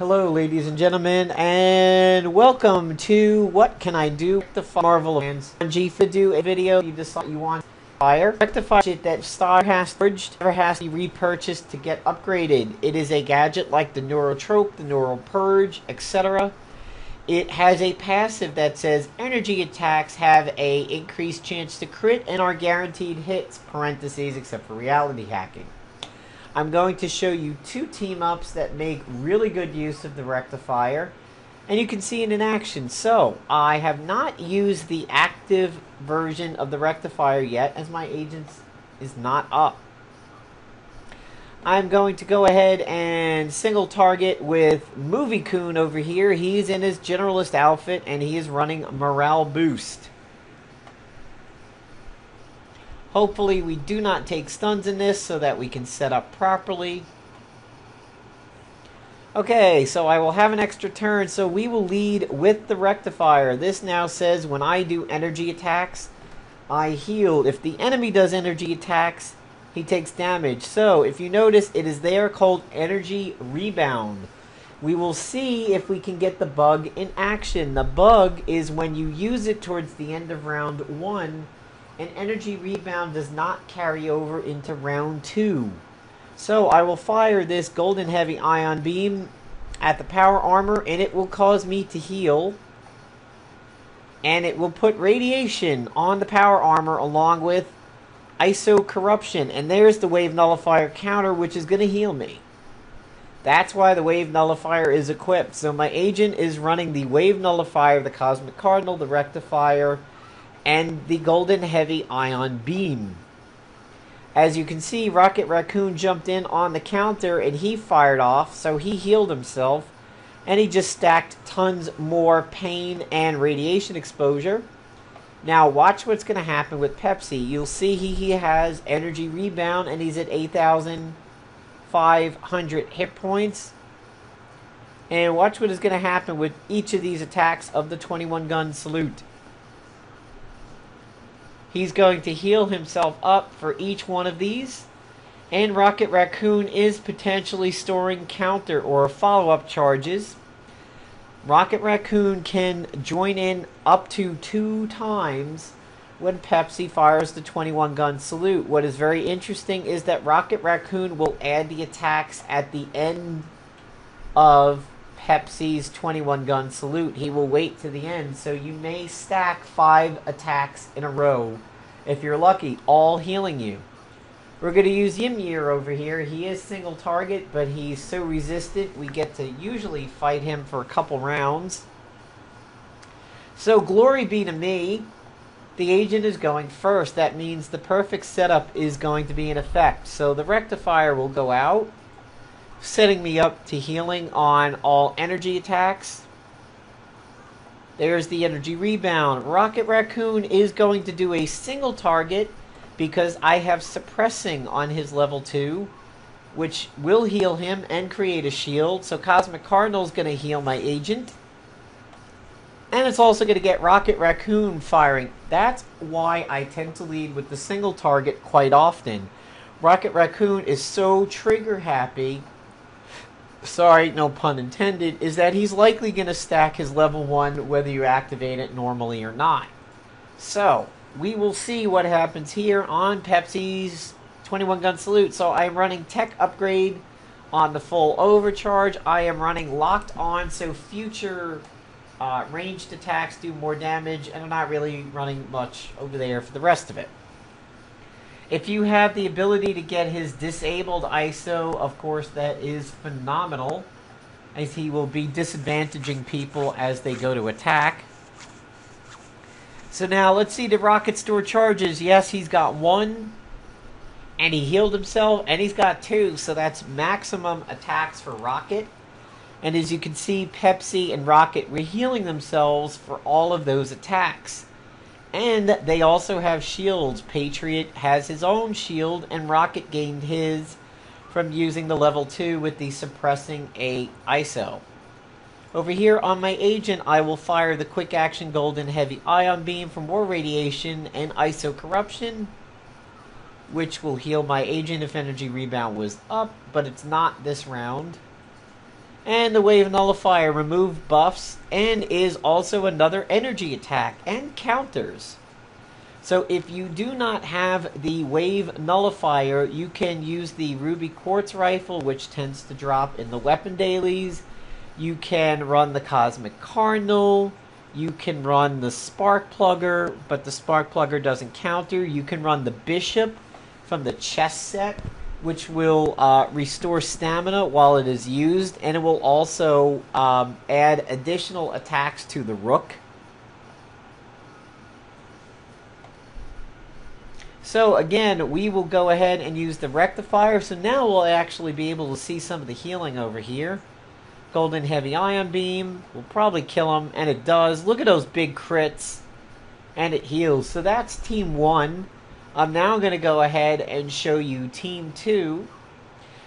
Hello, ladies and gentlemen, and welcome to What Can I Do with the Marvel Fans. On G4 do a video you decide you want fire. Rectifier shit that Star has forged, never has to be repurchased to get upgraded. It is a gadget like the Neurotrope, the Neural Purge, etc. It has a passive that says energy attacks have a increased chance to crit and are guaranteed hits, parentheses, except for reality hacking. I'm going to show you two team-ups that make really good use of the Rectifier, and you can see it in action. So, I have not used the active version of the Rectifier yet, as my agent is not up. I'm going to go ahead and single target with Movie Coon over here. He's in his generalist outfit, and he is running Morale Boost. Hopefully we do not take stuns in this so that we can set up properly. Okay, so I will have an extra turn, so we will lead with the Rectifier. This now says when I do energy attacks, I heal. If the enemy does energy attacks, he takes damage. So if you notice, it is there called energy rebound. We will see if we can get the bug in action. The bug is when you use it towards the end of round 1, and energy rebound does not carry over into round 2. So I will fire this golden heavy ion beam at the power armor, and it will cause me to heal. And it will put radiation on the power armor along with ISO corruption. And there's the wave nullifier counter, which is going to heal me. That's why the wave nullifier is equipped. So my agent is running the wave nullifier, the cosmic cardinal, the Rectifier, and the golden heavy ion beam. As you can see, Rocket Raccoon jumped in on the counter and he fired off, so he healed himself, and he just stacked tons more pain and radiation exposure. Now watch what's going to happen with Pepsi. You'll see he has energy rebound, and he's at 8,500 hit points. And watch what is going to happen with each of these attacks of the 21 gun salute. He's going to heal himself up for each one of these. And Rocket Raccoon is potentially storing counter or follow-up charges. Rocket Raccoon can join in up to 2 times when Pepsi fires the 21 gun salute. What is very interesting is that Rocket Raccoon will add the attacks at the end of Pepsi's 21 gun salute. He will wait to the end, so you may stack 5 attacks in a row if you're lucky, all healing you. We're going to use Ymir over here. He is single target, but he's so resistant we get to usually fight him for a couple rounds. So glory be to me, the agent is going first. That means the perfect setup is going to be in effect. So the Rectifier will go out, setting me up to healing on all energy attacks. There's the energy rebound. Rocket Raccoon is going to do a single target because I have suppressing on his level 2, which will heal him and create a shield. So Cosmic Cardinal is going to heal my agent. And it's also going to get Rocket Raccoon firing. That's why I tend to lead with the single target quite often. Rocket Raccoon is so trigger happy, sorry, no pun intended, is that he's likely going to stack his level 1 whether you activate it normally or not. So, we will see what happens here on Pepsi's 21 gun salute. So I am running tech upgrade on the full overcharge. I am running locked on, so future ranged attacks do more damage, and I'm not really running much over there for the rest of it. If you have the ability to get his disabled ISO, of course, that is phenomenal, as he will be disadvantaging people as they go to attack. So now, let's see the Rocket store charges. Yes, he's got 1, and he healed himself, and he's got 2, so that's maximum attacks for Rocket. And as you can see, Pepsi and Rocket were healing themselves for all of those attacks. And they also have shields. Patriot has his own shield, and Rocket gained his from using the level 2 with the suppressing a ISO. Over here on my agent, I will fire the quick action golden heavy ion beam for more radiation and ISO corruption, which will heal my agent if energy rebound was up, but it's not this round. And the Wave Nullifier removes buffs and is also another energy attack and counters. So if you do not have the Wave Nullifier, you can use the Ruby Quartz Rifle, which tends to drop in the weapon dailies. You can run the Cosmic Cardinal. You can run the Spark Plugger, but the Spark Plugger doesn't counter. You can run the Bishop from the chess set, which will restore stamina while it is used, and it will also add additional attacks to the Rook. So again, we will go ahead and use the Rectifier. So now we'll actually be able to see some of the healing over here. Golden Heavy Ion Beam will probably kill him, and it does. Look at those big crits, and it heals. So that's Team 1. I'm now going to go ahead and show you Team 2,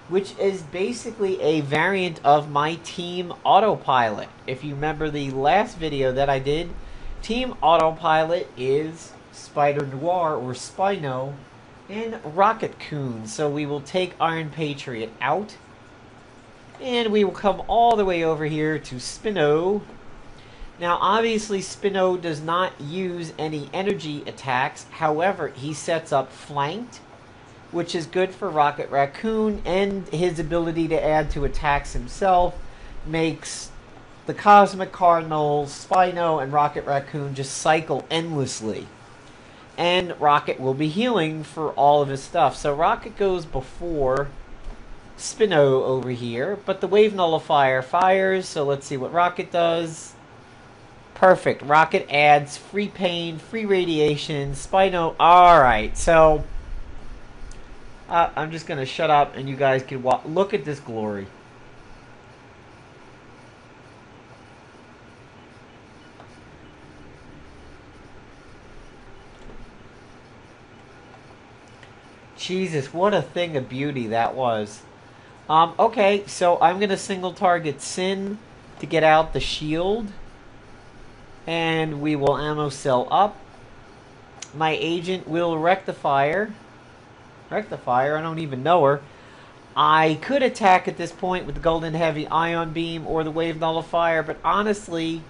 which is basically a variant of my Team Autopilot. If you remember the last video that I did, Team Autopilot is Spider Noir or SpiNo and Rocket Coon. So we will take Iron Patriot out, and we will come all the way over here to SpiNo. Now, obviously, SpiNo does not use any energy attacks. However, he sets up flanked, which is good for Rocket Raccoon, and his ability to add to attacks himself makes the Cosmic Cardinal, SpiNo, and Rocket Raccoon just cycle endlessly. And Rocket will be healing for all of his stuff. So Rocket goes before SpiNo over here, but the Wave Nullifier fires, so let's see what Rocket does. Perfect. Rocket adds free pain, free radiation, SpiNo. Alright, so I'm just going to shut up and you guys can look at this glory. Jesus, what a thing of beauty that was. Okay, so I'm going to single target Sin to get out the shield. And we will ammo cell up. My agent will Rectifier. Rectifier, I don't even know her. I could attack at this point with the Golden Heavy Ion Beam or the Wave Nullifier, but honestly,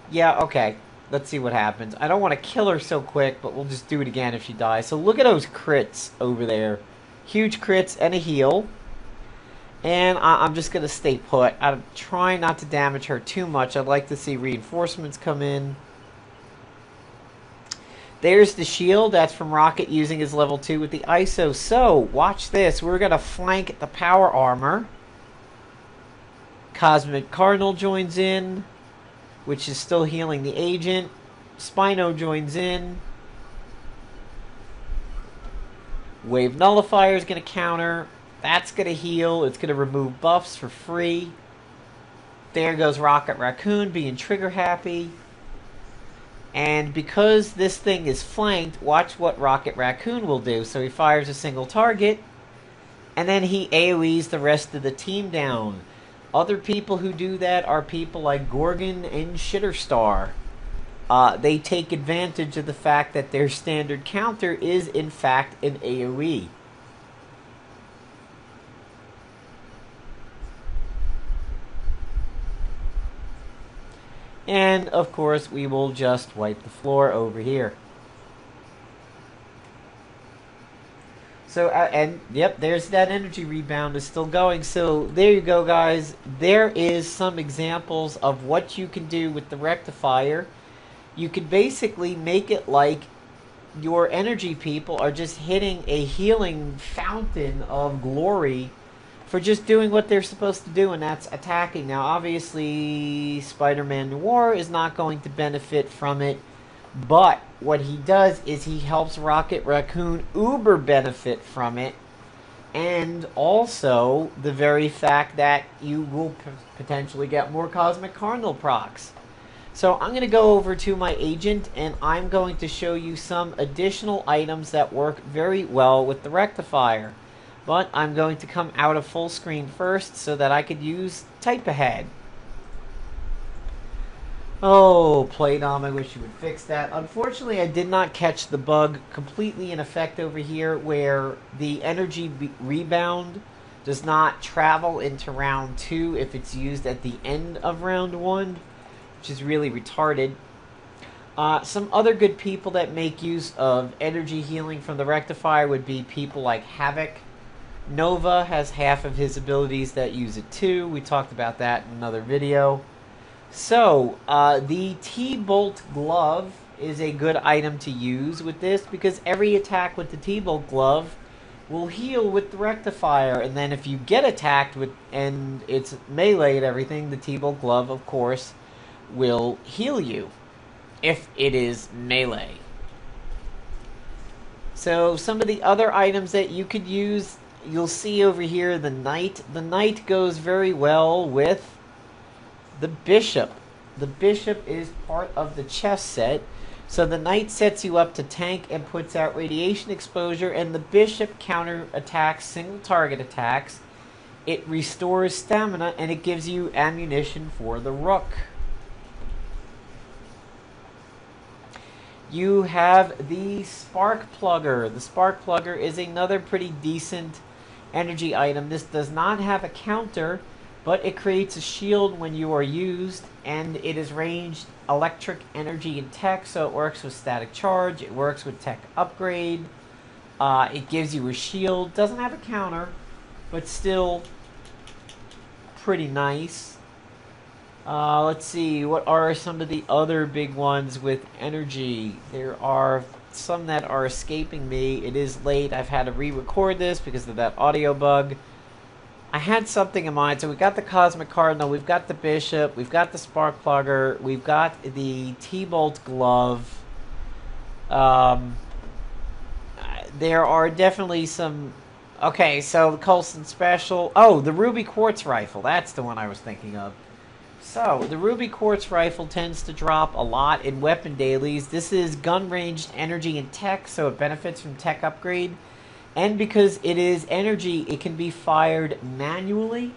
yeah, okay. Let's see what happens. I don't want to kill her so quick, but we'll just do it again if she dies. So look at those crits over there. Huge crits and a heal. And I'm just going to stay put. I'm trying not to damage her too much. I'd like to see reinforcements come in. There's the shield. That's from Rocket using his level 2 with the ISO. So, watch this. We're going to flank the power armor. Cosmic Cardinal joins in, which is still healing the agent. SpiNo joins in. Wave Nullifier is going to counter. That's going to heal. It's going to remove buffs for free. There goes Rocket Raccoon being trigger happy. And because this thing is flanked, watch what Rocket Raccoon will do. So he fires a single target, and then he AoEs the rest of the team down. Other people who do that are people like Gorgon and Shitterstar. They take advantage of the fact that their standard counter is, in fact, an AoE. And, of course, we will just wipe the floor over here. So, and, yep, there's that energy rebound is still going. So, there you go, guys. There is some examples of what you can do with the Rectifier. You could basically make it like your energy people are just hitting a healing fountain of glory for just doing what they're supposed to do, and that's attacking. Now, obviously, Spider-Man Noir is not going to benefit from it, but what he does is he helps Rocket Raccoon uber benefit from it, and also the very fact that you will potentially get more Cosmic Cardinal procs. So I'm going to go over to my agent, and I'm going to show you some additional items that work very well with the Rectifier. But I'm going to come out of full screen first so that I could use type ahead. Oh, Playdom, I wish you would fix that. Unfortunately, I did not catch the bug completely in effect over here where the energy rebound does not travel into round 2 if it's used at the end of round 1, which is really retarded. Some other good people that make use of energy healing from the Rectifier would be people like Havoc. Nova has half of his abilities that use it too. We talked about that in another video. So, the T-Bolt Glove is a good item to use with this because every attack with the T-Bolt Glove will heal with the Rectifier. And then if you get attacked with and it's melee and everything, the T-Bolt Glove, of course, will heal you if it is melee. So some of the other items that you could use, you'll see over here the Knight. The Knight goes very well with the Bishop. The Bishop is part of the chess set. So the Knight sets you up to tank and puts out radiation exposure, and the Bishop counter attacks single target attacks. It restores stamina, and it gives you ammunition for the Rook. You have the Spark Plugger. The Spark Plugger is another pretty decent energy item. This does not have a counter, but it creates a shield when you are used, and it is ranged electric, energy, and tech, so it works with static charge, it works with tech upgrade, it gives you a shield, doesn't have a counter, but still pretty nice. Let's see, what are some of the other big ones with energy? There are some that are escaping me. It is late. I've had to re-record this because of that audio bug. I had something in mind. So we've got the Cosmic Cardinal, we've got the Bishop, we've got the Spark Plugger, we've got the T-Bolt Glove. There are definitely some... Okay, so the Coulson Special. Oh, the Ruby Quartz Rifle. That's the one I was thinking of. So, the Ruby Quartz Rifle tends to drop a lot in weapon dailies. This is gun-ranged energy and tech, so it benefits from tech upgrade. And because it is energy, it can be fired manually.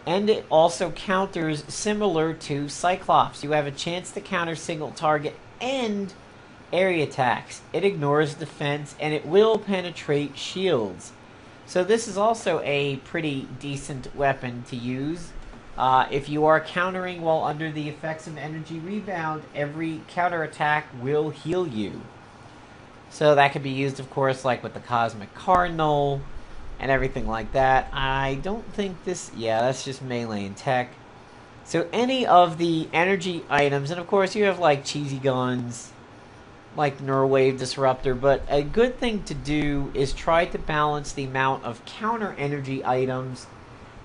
And it also counters similar to Cyclops. You have a chance to counter single target and area attacks. It ignores defense, and it will penetrate shields. So this is also a pretty decent weapon to use. If you are countering while under the effects of energy rebound, every counterattack will heal you. So that could be used, of course, like with the Cosmic Cardinal and everything like that. I don't think this... Yeah, that's just melee and tech. So any of the energy items, and of course you have like cheesy guns, like Neurowave Disruptor, but a good thing to do is try to balance the amount of counter energy items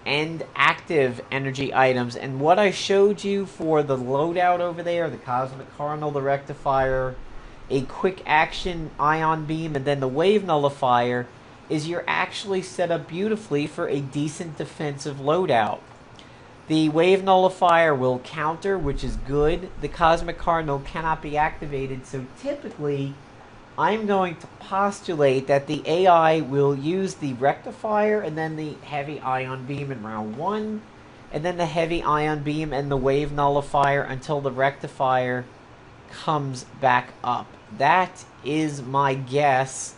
and active energy items. And what I showed you for the loadout over there, the Cosmic Cardinal, the Rectifier, a quick action ion beam, and then the Wave Nullifier, is you're actually set up beautifully for a decent defensive loadout. The Wave Nullifier will counter, which is good. The Cosmic Cardinal cannot be activated, so typically I'm going to postulate that the AI will use the Rectifier and then the Heavy Ion Beam in round 1, and then the Heavy Ion Beam and the Wave Nullifier until the Rectifier comes back up. That is my guess,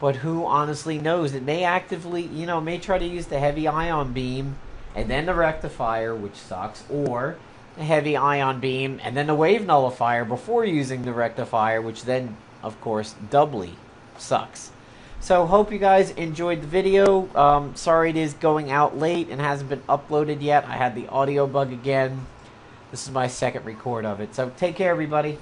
but who honestly knows? It may actively, may try to use the Heavy Ion Beam and then the Rectifier, which sucks, or the Heavy Ion Beam and then the Wave Nullifier before using the Rectifier, which then, of course, doubly sucks. So, hope you guys enjoyed the video. Sorry it is going out late and hasn't been uploaded yet. I had the audio bug again. This is my second record of it. So, take care, everybody.